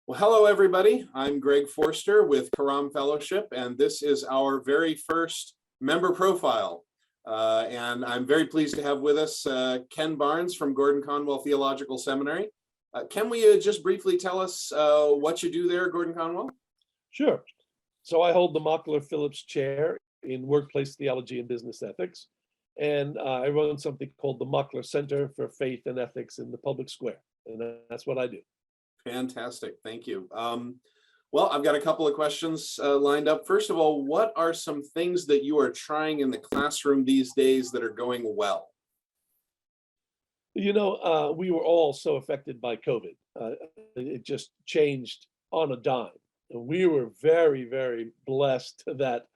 Well, hello, everybody. I'm Greg Forster with Karam Fellowship, and this is our very first member profile. And I'm very pleased to have with us Ken Barnes from Gordon-Conwell Theological Seminary. Ken, will you just briefly tell us what you do there at Gordon-Conwell? Sure. So I hold the Mockler Phillips Chair in Workplace Theology and Business Ethics, and I run something called the Mockler Center for Faith and Ethics in the Public Square, and that's what I do. Fantastic, thank you. Well, I've got a couple of questions lined up. First of all, what are some things that you are trying in the classroom these days that are going well? You know, we were all so affected by COVID. It just changed on a dime. And we were very, very blessed that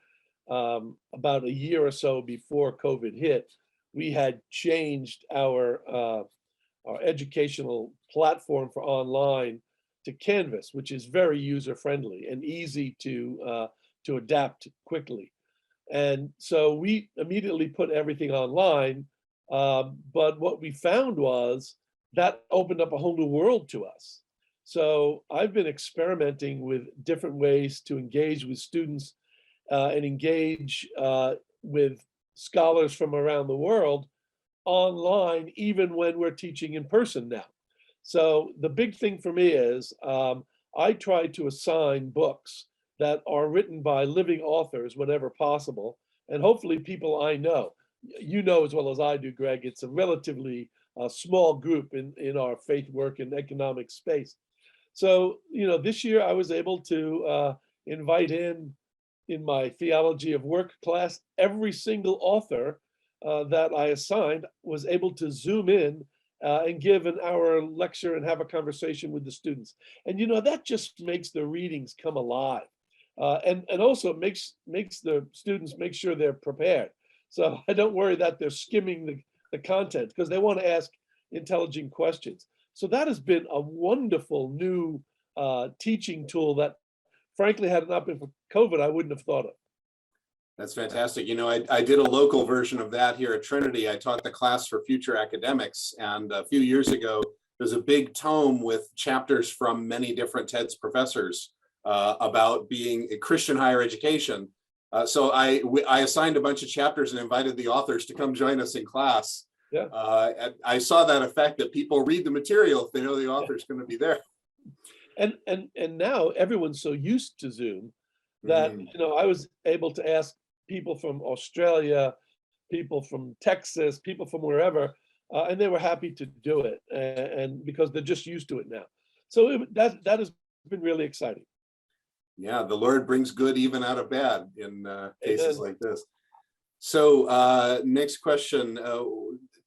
about a year or so before COVID hit, we had changed our educational platform for online to Canvas, which is very user-friendly and easy to adapt quickly. And so we immediately put everything online. But what we found was that opened up a whole new world to us. So I've been experimenting with different ways to engage with students and engage with scholars from around the world online, even when we're teaching in person now. So the big thing for me is I try to assign books that are written by living authors whenever possible, and hopefully people I know. You know as well as I do, Greg, it's a relatively small group in our faith work and economic space. So, you know, this year I was able to invite in my theology of work class, every single author that I assigned was able to Zoom in and give an hour lecture and have a conversation with the students. And, you know, that just makes the readings come alive. And also makes the students make sure they're prepared. So I don't worry that they're skimming the content because they want to ask intelligent questions. So that has been a wonderful new teaching tool that, frankly, had it not been for COVID, I wouldn't have thought of. That's fantastic. You know, I did a local version of that here at Trinity. I taught the class for future academics, and a few years ago, there's a big tome with chapters from many different TEDS professors about being a Christian higher education. So I assigned a bunch of chapters and invited the authors to come join us in class. Yeah. I saw that effect that people read the material if they know the author's going to be there. And now everyone's so used to Zoom that you know I was able to ask people from Australia, people from Texas, people from wherever, and they were happy to do it, and because they're just used to it now. So that has been really exciting. Yeah, the Lord brings good even out of bad in cases like this. So next question,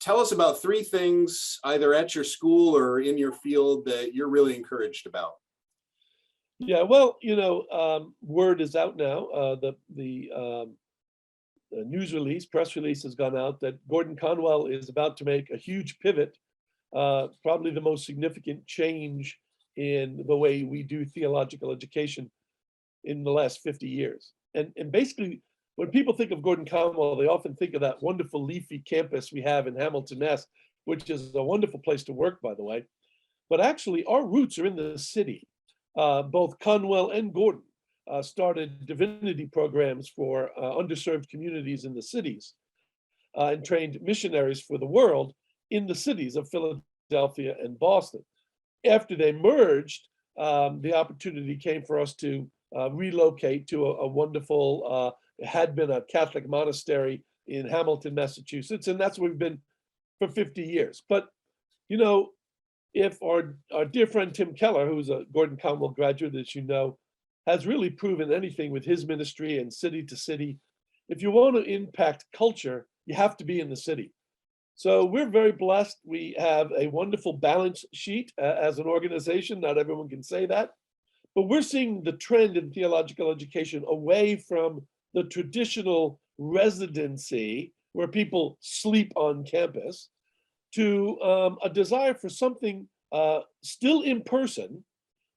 tell us about 3 things either at your school or in your field that you're really encouraged about. Yeah, well, you know, word is out now. The news release, press release has gone out that Gordon-Conwell is about to make a huge pivot, probably the most significant change in the way we do theological education in the last 50 years. And basically, when people think of Gordon-Conwell, they often think of that wonderful leafy campus we have in Hamilton, Mass, which is a wonderful place to work, by the way. But actually, our roots are in the city. Both Conwell and Gordon started divinity programs for underserved communities in the cities and trained missionaries for the world in the cities of Philadelphia and Boston. After they merged, the opportunity came for us to relocate to a wonderful, had been a Catholic monastery in Hamilton, Massachusetts, and that's where we've been for 50 years. But, you know, if our dear friend Tim Keller, who's a Gordon-Conwell graduate, as you know, has really proven anything with his ministry and city to city, if you want to impact culture, you have to be in the city. So we're very blessed. We have a wonderful balance sheet as an organization. Not everyone can say that, but we're seeing the trend in theological education away from the traditional residency where people sleep on campus to a desire for something still in person,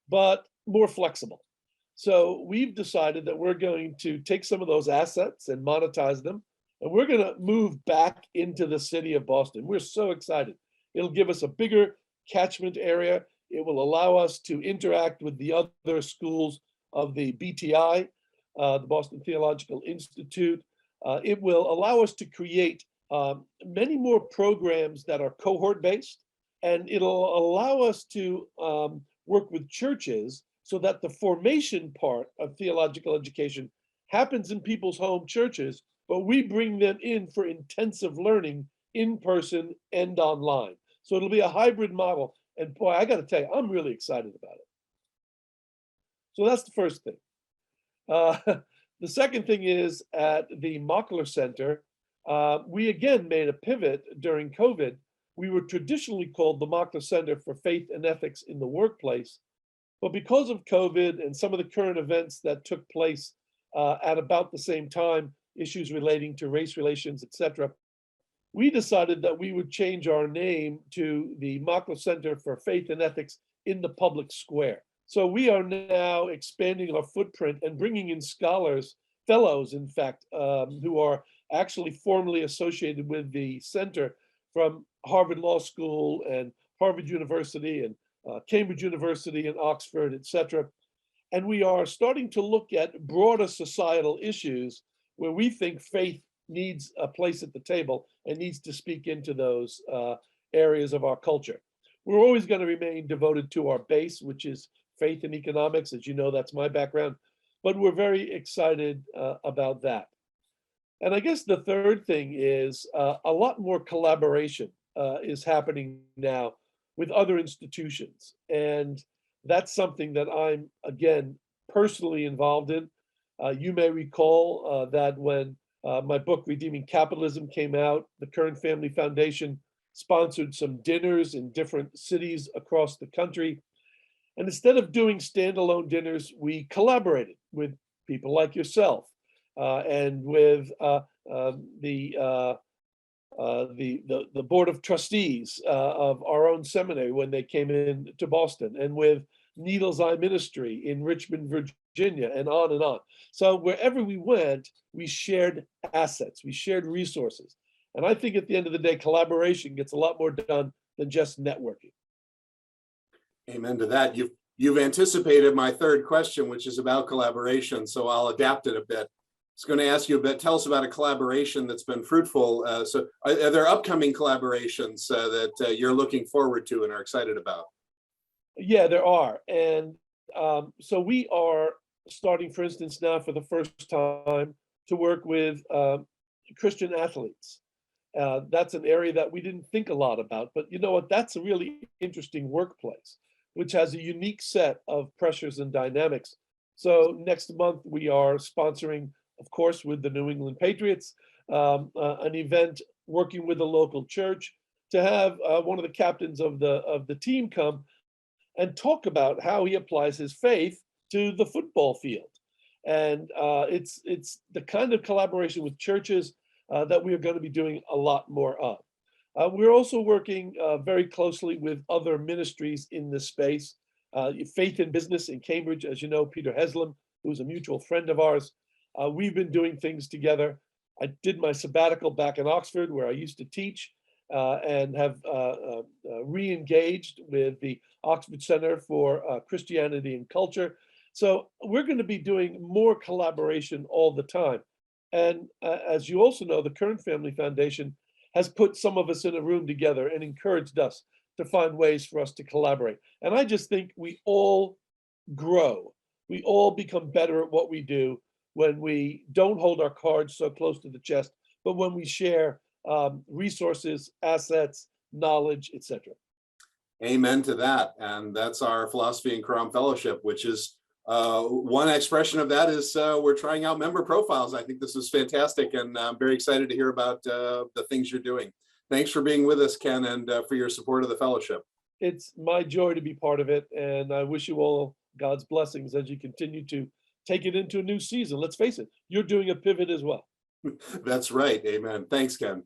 but more flexible. So we've decided that we're going to take some of those assets and monetize them, and we're going to move back into the city of Boston. We're so excited. It'll give us a bigger catchment area. It will allow us to interact with the other schools of the BTI, the Boston Theological Institute. It will allow us to create many more programs that are cohort-based, and it'll allow us to work with churches so that the formation part of theological education happens in people's home churches, but we bring them in for intensive learning in person and online. So it'll be a hybrid model. And boy, I got to tell you, I'm really excited about it. So that's the first thing. The second thing is at the Mockler Center, we again made a pivot during COVID. We were traditionally called the Mockler Center for Faith and Ethics in the Workplace. But because of COVID and some of the current events that took place at about the same time, issues relating to race relations, etc., we decided that we would change our name to the Mockler Center for Faith and Ethics in the Public Square. So we are now expanding our footprint and bringing in scholars, fellows, in fact, who are actually formally associated with the center from Harvard Law School and Harvard University and Cambridge University and Oxford, etc. And we are starting to look at broader societal issues where we think faith needs a place at the table and needs to speak into those areas of our culture. We're always going to remain devoted to our base, which is faith and economics. As you know, that's my background, but we're very excited about that. And I guess the third thing is a lot more collaboration is happening now with other institutions. And that's something that I'm, again, personally involved in. You may recall that when my book, Redeeming Capitalism, came out, the Kern Family Foundation sponsored some dinners in different cities across the country. And instead of doing standalone dinners, we collaborated with people like yourself and with the board of trustees of our own seminary when they came in to Boston, and with Needle's Eye Ministry in Richmond, Virginia, and on and on. So wherever we went, we shared assets, we shared resources. And I think at the end of the day, collaboration gets a lot more done than just networking. Amen to that. You've anticipated my third question, which is about collaboration, so I'll adapt it a bit. I was going to ask you a bit, tell us about a collaboration that's been fruitful. So are there upcoming collaborations that you're looking forward to and are excited about? Yeah, there are. And so we are starting, for instance, now for the first time to work with Christian athletes. That's an area that we didn't think a lot about, but you know what? That's a really interesting workplace, which has a unique set of pressures and dynamics. So next month we are sponsoring, of course, with the New England Patriots, an event working with a local church to have one of the captains of the team come and talk about how he applies his faith to the football field. And it's the kind of collaboration with churches that we are going to be doing a lot more of. We're also working very closely with other ministries in this space. Faith in Business in Cambridge, as you know, Peter Haslam, who's a mutual friend of ours. We've been doing things together. I did my sabbatical back in Oxford, where I used to teach, and have re-engaged with the Oxford Center for Christianity and Culture. So we're going to be doing more collaboration all the time. And as you also know, the Kern Family Foundation has put some of us in a room together and encouraged us to find ways for us to collaborate. And I just think we all grow. We all become better at what we do when we don't hold our cards so close to the chest, but when we share resources, assets, knowledge, etc. Amen to that. And that's our philosophy in Karam Fellowship, which is one expression of that is we're trying out member profiles. I think this is fantastic, and I'm very excited to hear about the things you're doing. Thanks for being with us, Ken, and for your support of the fellowship. It's my joy to be part of it, and I wish you all God's blessings as you continue to take it into a new season. Let's face it, you're doing a pivot as well. That's right. Amen. Thanks, Ken.